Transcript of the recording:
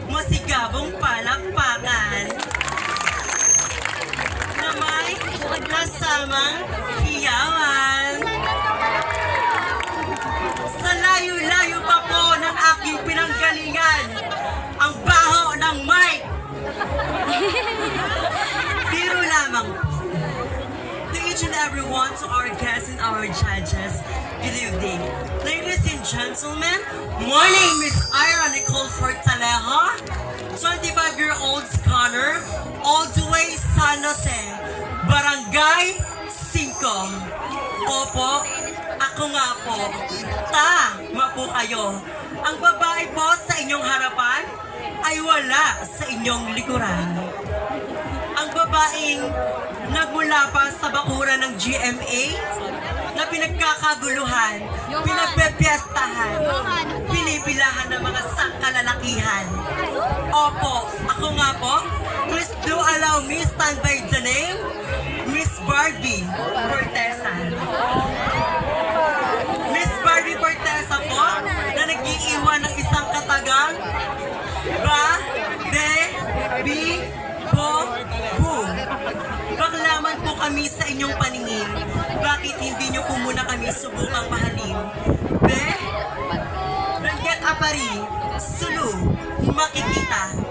masigabong palakpakan na may kasamang hiyawan. Sa layo-layo pa po ng aking pinanggalingan, ang baho ng mic. Biro lamang. To each and everyone, to our guests and our judges, good evening. Ladies and gentlemen, my name is Ira Nicole Fortalejo, 25-year-old scholar, all the way San Jose, Barangay 5. Opo, ako nga po. Tama po kayo. Ang babae po sa inyong harapan ay wala sa inyong likuran. Ang babaeng nagmula pa sa bakuran ng GMA na pinagkakaguluhan, pinagpepiestahan, pinipilahan ng mga sangkalalakihan. Opo, ako nga po. Please do allow me stand by the name, Miss Barbie Fortesa. Miss Barbie Fortesa po, na nag-iiwan ng isang katagang bu. Baklaman po kami sa inyong paningin. Bakit hindi nyo po muna kami subukang mahalin? Be, Ranget Apari, Sulu, makikita.